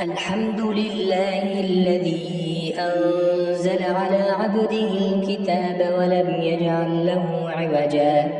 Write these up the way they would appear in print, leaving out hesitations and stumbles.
الحمد لله الذي أنزل على عبده الكتاب ولم يجعل له عوجا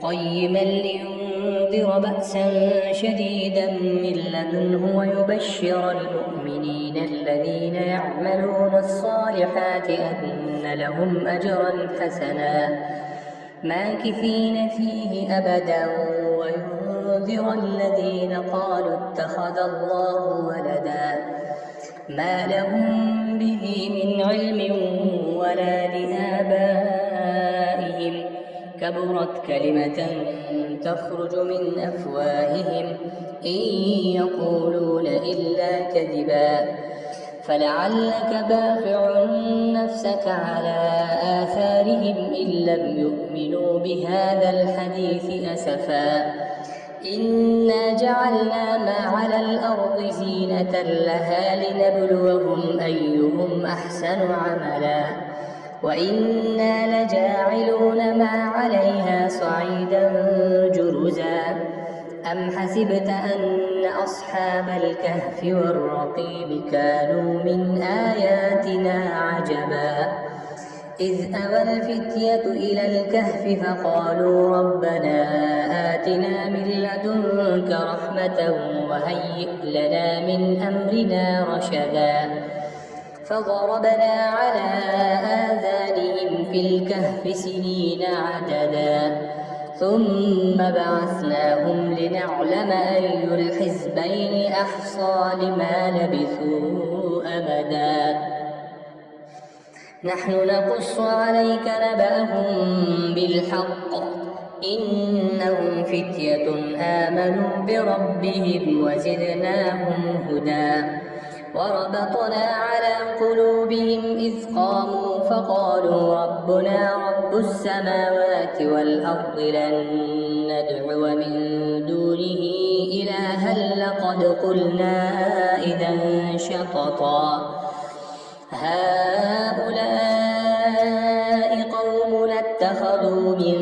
قيما لينذر بأسا شديدا من لدنه ويبشر المؤمنين الذين يعملون الصالحات أن لهم أجرا حسنا ماكثين فيه أبدا وينذر الذين قالوا اتخذ الله ولدا ما لهم به من علم ولا لآبائهم كبرت كلمة تخرج من أفواههم إن يقولون إلا كذبا فلعلك باخع نفسك على آثارهم إن لم يؤمنوا بهذا الحديث أسفا إنا جعلنا ما على الأرض زينة لها لنبلوهم أيهم أحسن عملا وإنا لجاعلون ما عليها صعيدا جرزا أم حسبت أن أصحاب الكهف والرقيم كانوا من آياتنا عجبا إذ أوى الفتية إلى الكهف فقالوا ربنا آتنا من لدنك رحمة وهيئ لنا من أمرنا رشدا فضربنا على آذانهم في الكهف سنين عددا ثم بعثناهم لنعلم أي الحزبين أحصى لما لبثوا أمدا نحن نقص عليك نبأهم بالحق إنهم فتية آمنوا بربهم وزدناهم هدى وربطنا على قلوبهم إذ قاموا فقالوا ربنا رب السماوات والأرض لن ندعو من دونه إلها لقد قلنا إذا شططا هؤلاء قوم اتخذوا من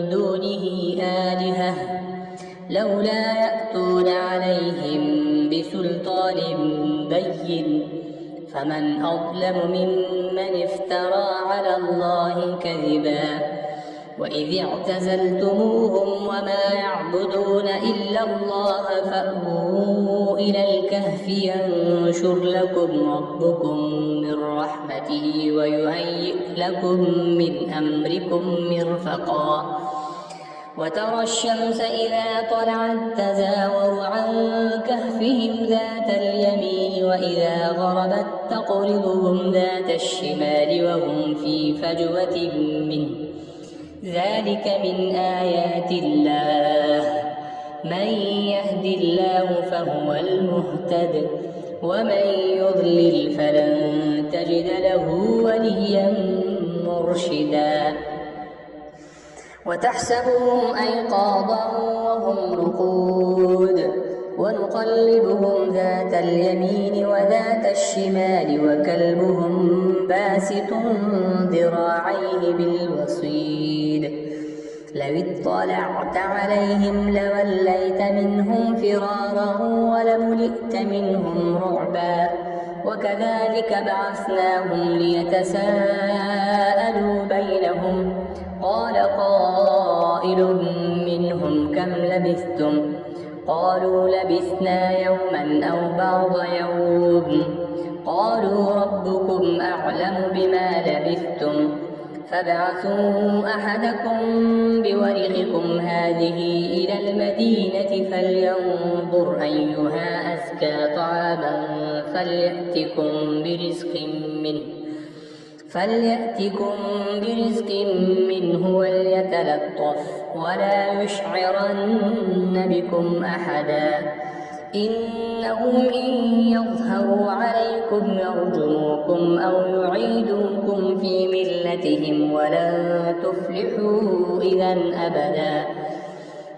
دونه آلهة لولا يأتون عليهم بسلطان بين فمن أظلم ممن افترى على الله كذبا وإذ اعتزلتموهم وما يعبدون إلا الله فأووا إلى الكهف ينشر لكم ربكم من رحمته ويهيئ لكم من أمركم مرفقا وترى الشمس إذا طلعت تزاور عن كهفهم ذات اليمين وإذا غربت تقرضهم ذات الشمال وهم في فجوة منه ذلك من آيات الله من يهد الله فهو المهتد ومن يضلل فلن تجد له وليا مرشدا وتحسبهم أيقاظا وهم رقود ونقلبهم ذات اليمين وذات الشمال وكلبهم باسط ذراعيه بالوصيد لو اطلعت عليهم لوليت منهم فرارا ولملئت منهم رعبا وكذلك بعثناهم ليتساءلوا بينهم قال قائل منهم كم لبثتم قالوا لبثنا يوما أو بعض يوم قالوا ربكم أعلم بما لبثتم فابعثوا أحدكم بورقكم هذه إلى المدينة فلينظر أيها أزكى طعاما فليأتكم برزق منه وليتلطف ولا يشعرن بكم أحدا إنهم إن يظهروا عليكم يرجموكم أو يعيدوكم في ملتهم ولن تفلحوا إذا أبدا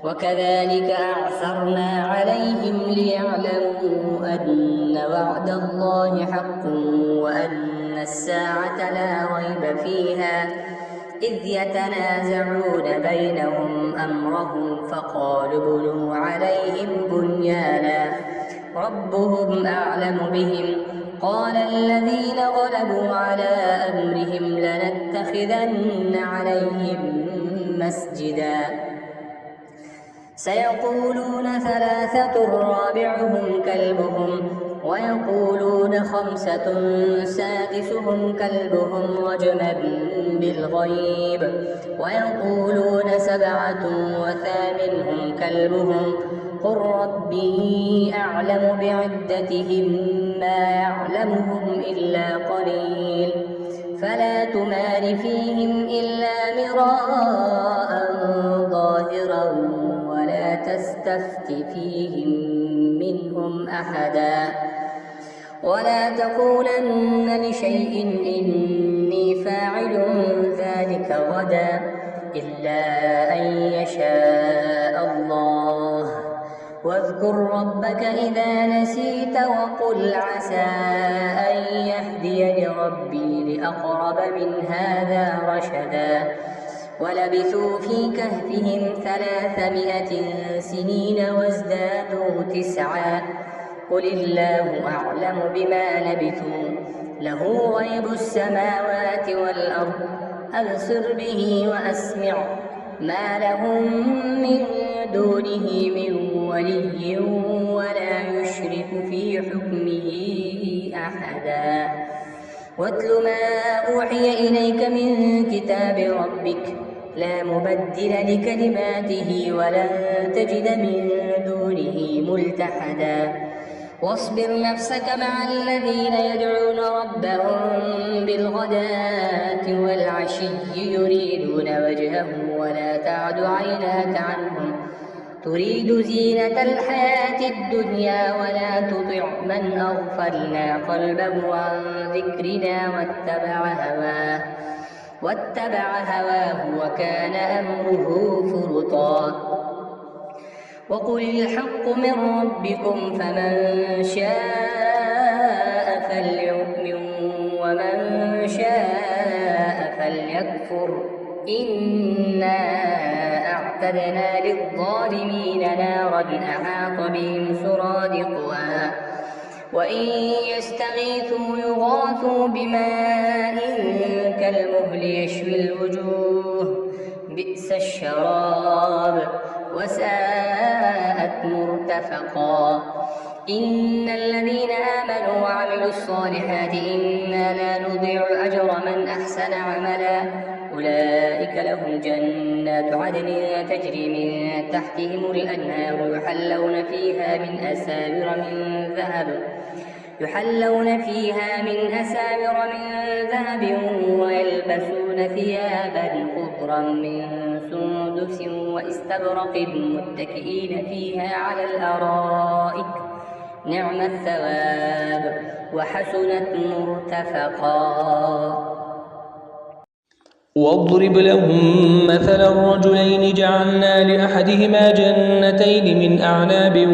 وكذلك أعثرنا عليهم ليعلموا أن وعد الله حق وأن الساعة لا ريب فيها إذ يتنازعون بينهم أمرهم فقالوا ابنوا عليهم بنيانا ربهم أعلم بهم قال الذين غلبوا على أمرهم لنتخذن عليهم مسجدا سيقولون ثلاثة رابعهم كلبهم ويقولون خمسة سادسهم كلبهم رجما بالغيب ويقولون سبعة وثامنهم كلبهم قل ربي أعلم بعدتهم ما يعلمهم إلا قليل فلا تمار فيهم إلا مراء ظاهرا ولا تستفت فيهم منهم أحدا ولا تقولن لشيء إني فاعل ذلك غدا إلا أن يشاء الله واذكر ربك إذا نسيت وقل عسى أن يهديني ربي لأقرب من هذا رشدا ولبثوا في كهفهم 300 سنين وازدادوا 9 قل الله أعلم بما لبثوا له غيب السماوات والأرض أبصر به وأسمع ما لهم من دونه من ولي ولا يشرك في حكمه أحدا واتل ما أوحي إليك من كتاب ربك لا مبدل لكلماته ولن تجد من دونه ملتحدا واصبر نفسك مع الذين يدعون ربهم بالغداة والعشي يريدون وجهه ولا تعد عيناك عنهم تريد زينة الحياة الدنيا ولا تطع من أغفلنا قلبه عن ذكرنا واتبع هواه وكان أمره فرطا وقل الحق من ربكم فمن شاء فليؤمن ومن شاء فليكفر إنا أعتدنا للظالمين نارا أحاط بهم سرادقها وإن يستغيثوا يغاثوا بماء كالمهل يشوي الوجوه بئس الشراب وساءت مرتفقا إن الذين آمنوا وعملوا الصالحات إنا لا نضيع أجر من أحسن عملا أولئك لهم جنات عدن تجري من تحتهم الأنهار يحلون فيها من أساور من ذهب ويلبسون ثيابا خضرا من سندس واستبرق متكئين فيها على الأرائك نعم الثواب وحسنت مرتفقا واضرب لهم مثل الرجلين جعلنا لأحدهما جنتين من أعناب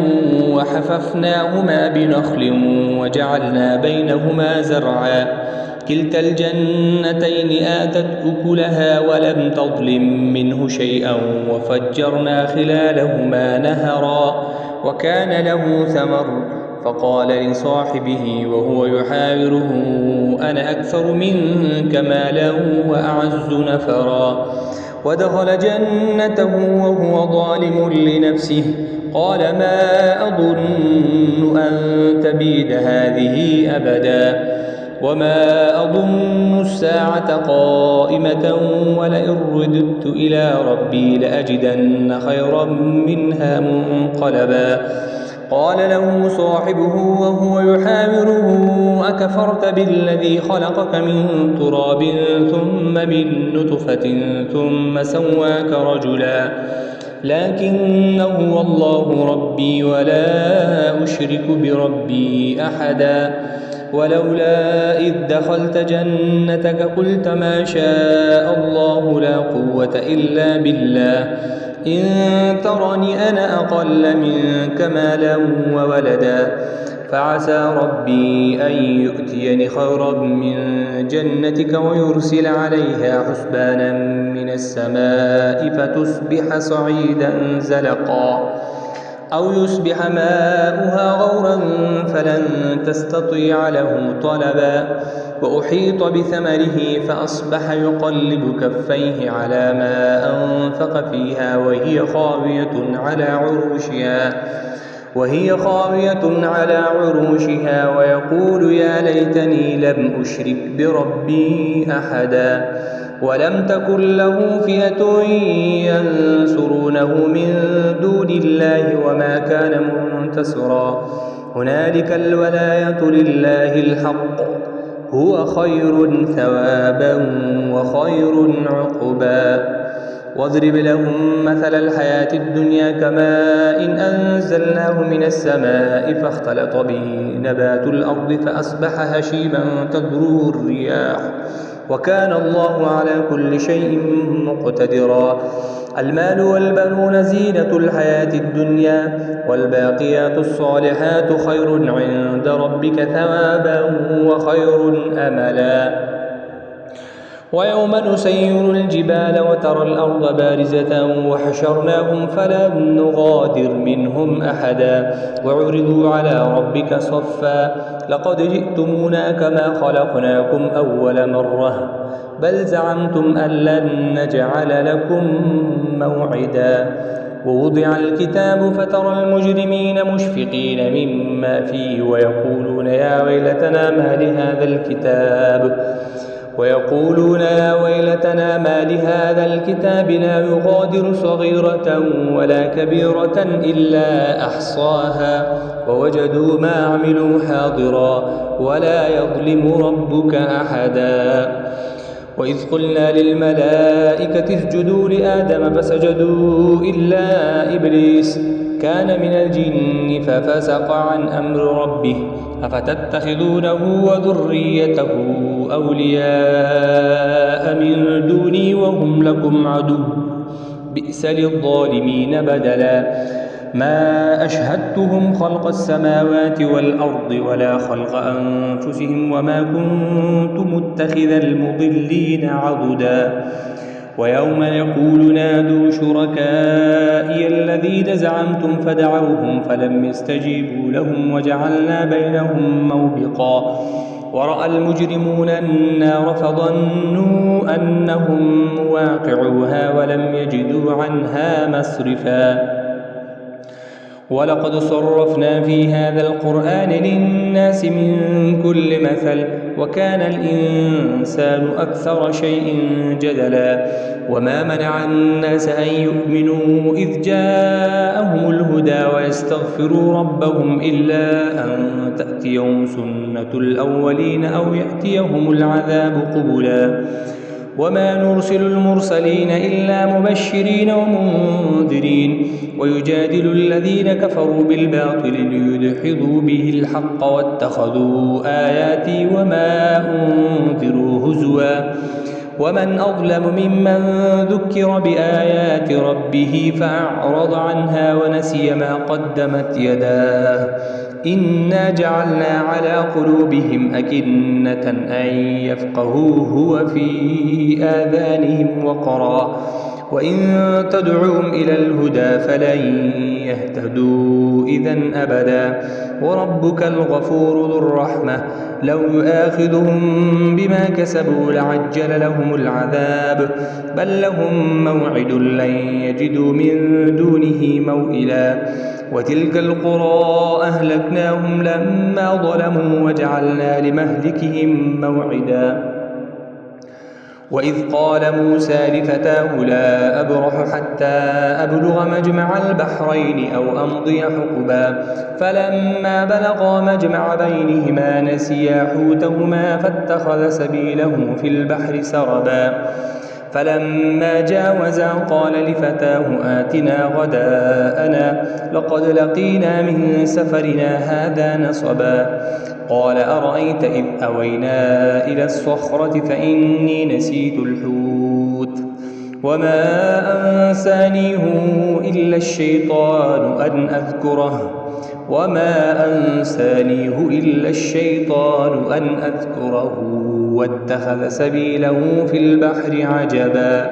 وحففناهما بنخل وجعلنا بينهما زرعا كلتا الجنتين آتت أكلها ولم تظلم منه شيئا وفجرنا خلالهما نهرا وكان له ثمر فقال لصاحبه وهو يحاوره أنا أكثر منك مالا وأعز نفرا ودخل جنته وهو ظالم لنفسه قال ما أظن أن تبيد هذه أبدا وما أظن الساعة قائمة ولئن رددت إلى ربي لأجدن خيرا منها منقلبا قال له صاحبه وهو يحاوره أكفرت بالذي خلقك من تراب ثم من نطفة ثم سواك رجلا لكن هو الله ربي ولا أشرك بربي أحدا ولولا إذ دخلت جنتك قلت ما شاء الله لا قوة إلا بالله إن ترني أنا أقل منك مالا وولدا فعسى ربي أن يؤتيني خيرا من جنتك ويرسل عليها حسبانا من السماء فتصبح صعيدا زلقا أو يصبح ماؤها غورا فلن تستطيع له طلبا وأحيط بثمره فأصبح يقلب كفيه على ما أنفق فيها وهي خاوية على عروشها ويقول يا ليتني لم أشرك بربي أحدا ولم تكن له فئة ينصرونه من دون الله وما كان منتصرا هنالك الولاية لله الحق هو خير ثوابا وخير عقبا واضرب لهم مثل الحياة الدنيا كماء إن أنزلناه من السماء فاختلط به نبات الأرض فأصبح هشيما تذروه الرياح وكان الله على كل شيء مقتدرا المال والبنون زينة الحياة الدنيا والباقيات الصالحات خير عند ربك ثوابا وخير أملا ويوم نسير الجبال وترى الأرض بارزة وحشرناهم فلم نغادر منهم أحدا وعرضوا على ربك صفا لقد جئتمونا كما خلقناكم أول مرة بل زعمتم أن لن نجعل لكم موعدا ووضع الكتاب فترى المجرمين مشفقين مما فيه ويقولون يا ويلتنا ما لهذا الكتاب لا يغادر صغيرة ولا كبيرة إلا أحصاها ووجدوا ما عملوا حاضرا ولا يظلم ربك أحدا وإذ قلنا للملائكة اسجدوا لآدم فسجدوا إلا إبليس كان من الجن ففسق عن أمر ربه أفتتخذونه وذريته أولياء من دوني وهم لكم عدو بئس للظالمين بدلا ما أشهدتهم خلق السماوات والأرض ولا خلق أنفسهم وما كنت متخذ المضلين عضدا ويوم يقول نادوا شركائي الذين زعمتم فدعوهم فلم يستجيبوا لهم وجعلنا بينهم موبقا ورأى المجرمون النار فظنوا أنهم واقعوها ولم يجدوا عنها مصرفا ولقد صرفنا في هذا القرآن للناس من كل مثل وكان الإنسان أكثر شيء جدلا وما منع الناس أن يؤمنوا إذ جاءهم الهدى ويستغفروا ربهم إلا أن تأتيهم سنة الأولين أو يأتيهم العذاب قبلا وما نرسل المرسلين إلا مبشرين ومنذرين ويجادل الذين كفروا بالباطل ليدحضوا به الحق واتخذوا آياتي وما أنذروا هزوا ومن أظلم ممن ذكر بآيات ربه فأعرض عنها ونسي ما قدمت يداه إنا جعلنا على قلوبهم أكنة أن يفقهوه وفي آذانهم وقرا وإن تدعوهم إلى الهدى فلن يهتدوا إذن أبدا وربك الغفور ذو الرحمة لو يؤاخذهم بما كسبوا لعجل لهم العذاب بل لهم موعد لن يجدوا من دونه موئلا وتلك القرى أهلكناهم لما ظلموا وجعلنا لمهلكهم موعدا وإذ قال موسى لفتاه لا أبرح حتى أبلغ مجمع البحرين أو أمضي حقبا فلما بلغا مجمع بينهما نسيا حوتهما فاتخذ سبيله في البحر سربا فلما جاوزا قال لفتاه آتنا غداءنا لقد لقينا من سفرنا هذا نصبا قال أرأيت إذ أوينا إلى الصخرة فإني نسيت الحوت وما أنسانيه إلا الشيطان أن أذكره واتخذ سبيله في البحر عجبا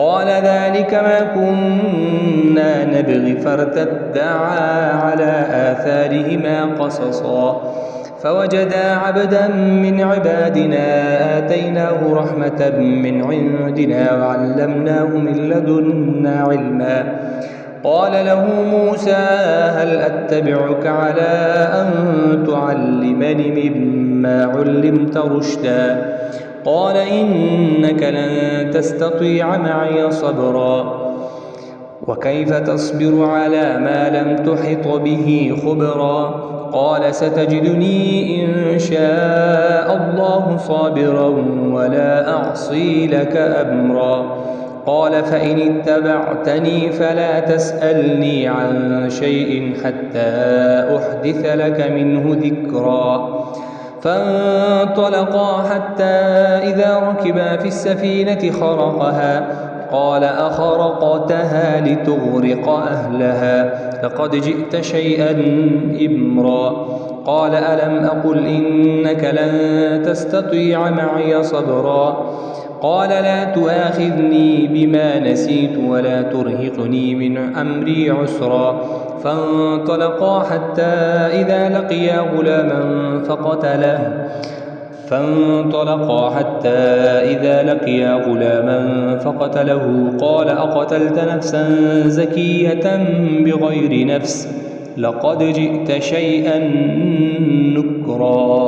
قال ذلك ما كنا نبغي فارتدا على آثارهما قصصا فوجدا عبدا من عبادنا آتيناه رحمة من عندنا وعلمناه من لدنا علما قال له موسى هل أتبعك على أن تعلمني مما علمت رشدا قال إنك لن تستطيع معي صبرا وكيف تصبر على ما لم تحط به خبرا قال ستجدني إن شاء الله صابرا ولا أعصي لك أمرا قال فإن اتبعتني فلا تسألني عن شيء حتى أحدث لك منه ذكرا فانطلقا حتى إذا ركبا في السفينة خرقها قال أخرقتها لتغرق أهلها لقد جئت شيئا إمرا قال ألم أقل إنك لن تستطيع معي صبرا قال لا تؤاخذني بما نسيت ولا ترهقني من أمري عسرا فانطلقا حتى إذا لقيا غلاما فقتله قال أقتلت نفسا زكية بغير نفس لقد جئت شيئا نكرا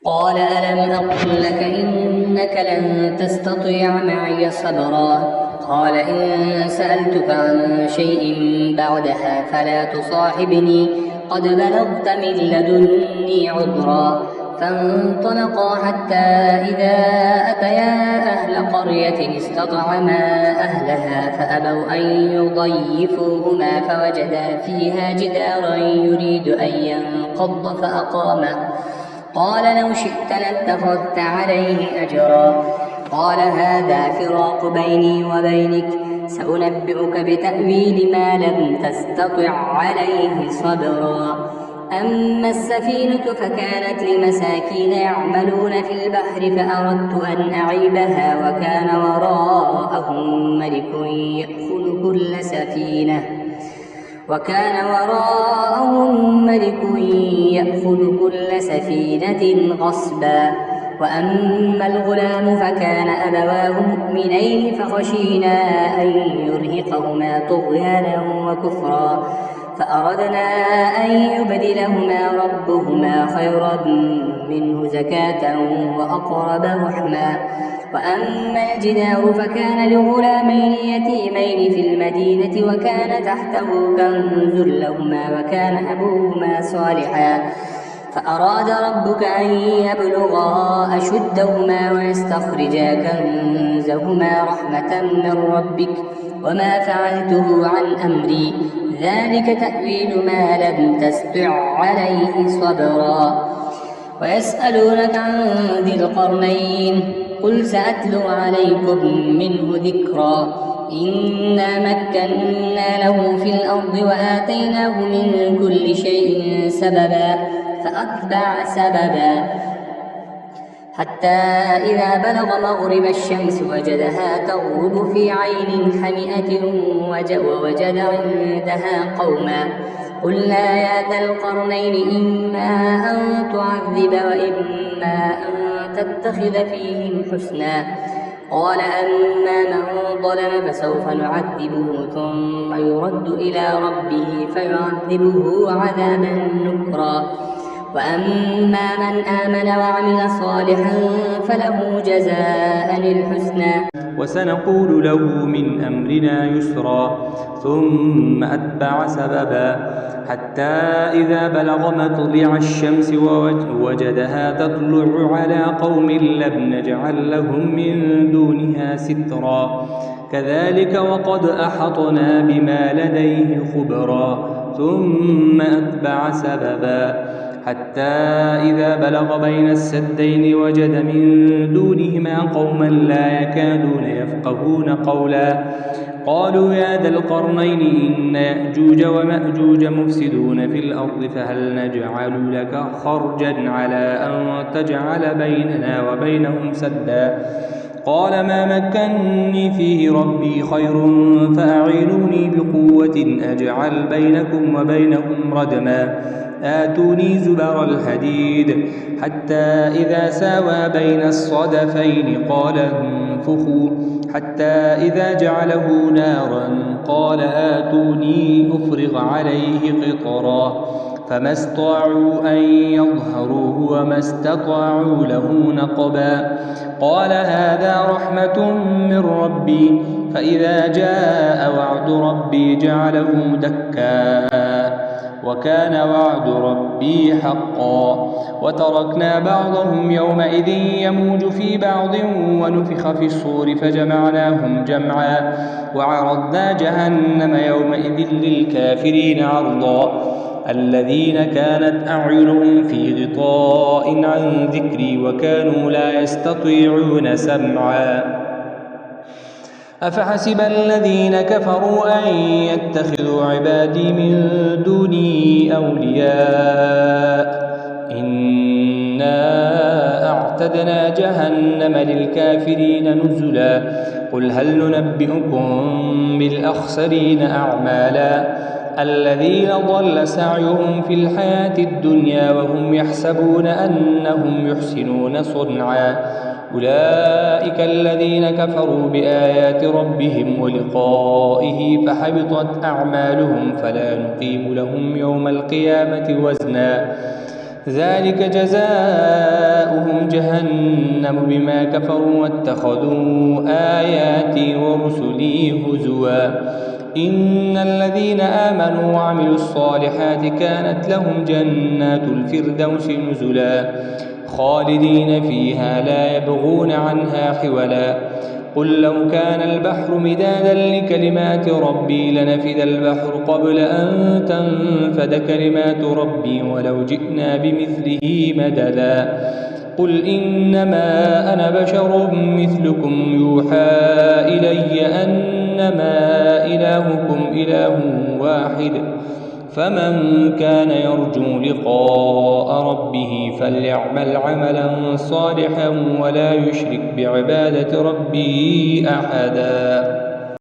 قال ألم أقل لك إنك لن تستطيع معي صبرا قال إن سألتك عن شيء بعدها فلا تصاحبني قد بلغت من لدني عذرا فانطلقا حتى إذا أتيا أهل قرية استطعما أهلها فأبوا أن يضيفوهما فوجدا فيها جدارا يريد أن ينقض فأقامه قال لو شئت لاتخذت عليه أجرا قال هذا فراق بيني وبينك سأنبئك بتأويل ما لم تستطع عليه صبرا أما السفينة فكانت لمساكين يعملون في البحر فأردت أن أعيبها وكان وراءهم ملك يأخذ كل سفينة غصبا وأما الغلام فكان أبواه مؤمنين فخشينا أن يرهقهما طغيانا وكفرا فأردنا أن يبدلهما ربهما خيرا منه زكاة وأقرب رحما وأما الجدار فكان لغلامين يتيمين في المدينة وكان تحته كنز لهما وكان أبوهما صالحا فأراد ربك أن يبلغا أشدهما ويستخرجا كنزهما رحمة من ربك وما فعلته عن أمري ذلك تأويل ما لم تستطع عليه صبرا ويسألونك عن ذي القرنين قل سأتلو عليكم منه ذكرا إنا مكنا له في الأرض وآتيناه من كل شيء سببا فأتبع سببا حتى إذا بلغ مغرب الشمس وجدها تغرب في عين حمئة ووجد عندها قوما قلنا يا ذا القرنين إما أن تعذب وإما أن تتخذ فيهم حسنا قال أما من ظلم فسوف نعذبه ثم يرد إلى ربه فيعذبه عذابا نكرا وأما من آمن وعمل صالحا فله جزاء الحسنى وسنقول له من أمرنا يسرا ثم أتبع سببا حتى إذا بلغ مطلع الشمس ووجدها تطلع على قوم لم نجعل لهم من دونها سترا كذلك وقد أحطنا بما لديه خبرا ثم أتبع سببا حتى إذا بلغ بين السدين وجد من دونهما قوما لا يكادون يفقهون قولا قالوا يا ذا القرنين إن يأجوج ومأجوج مفسدون في الأرض فهل نجعل لك خرجا على أن تجعل بيننا وبينهم سدا قال ما مكني فيه ربي خير فأعينوني بقوة أجعل بينكم وبينهم ردما آتوني زبر الحديد حتى إذا ساوى بين الصدفين قال انفخوا حتى إذا جعله نارا قال آتوني أفرغ عليه قطرا فما استطاعوا أن يظهروه وما استطاعوا له نقبا قال هذا رحمة من ربي فإذا جاء وعد ربي جعله دكا وكان وعد ربي حقا وتركنا بعضهم يومئذ يموج في بعض ونفخ في الصور فجمعناهم جمعا وعرضنا جهنم يومئذ للكافرين عرضا الذين كانت أعينهم في غطاء عن ذكري وكانوا لا يستطيعون سمعا أفحسب الذين كفروا أن يتخذوا عبادي من دوني أولياء إنا أعتدنا جهنم للكافرين نزلا قل هل ننبئكم بالأخسرين أعمالا الذين ضل سعيهم في الحياة الدنيا وهم يحسبون أنهم يحسنون صنعا أولئك الذين كفروا بآيات ربهم ولقائه فحبطت أعمالهم فلا نقيم لهم يوم القيامة وزنا ذلك جزاؤهم جهنم بما كفروا واتخذوا آياتي ورسلي هزوا إن الذين آمنوا وعملوا الصالحات كانت لهم جنات الفردوس نزلا خالدين فيها لا يبغون عنها حولا قل لو كان البحر مدادا لكلمات ربي لنفد البحر قبل أن تنفد كلمات ربي ولو جئنا بمثله مددا قل إنما أنا بشر مثلكم يوحى إلي أنما إلهكم إله واحد فمن كان يرجو لقاء ربه فليعمل عملا صالحا ولا يشرك بعبادة ربه أحدا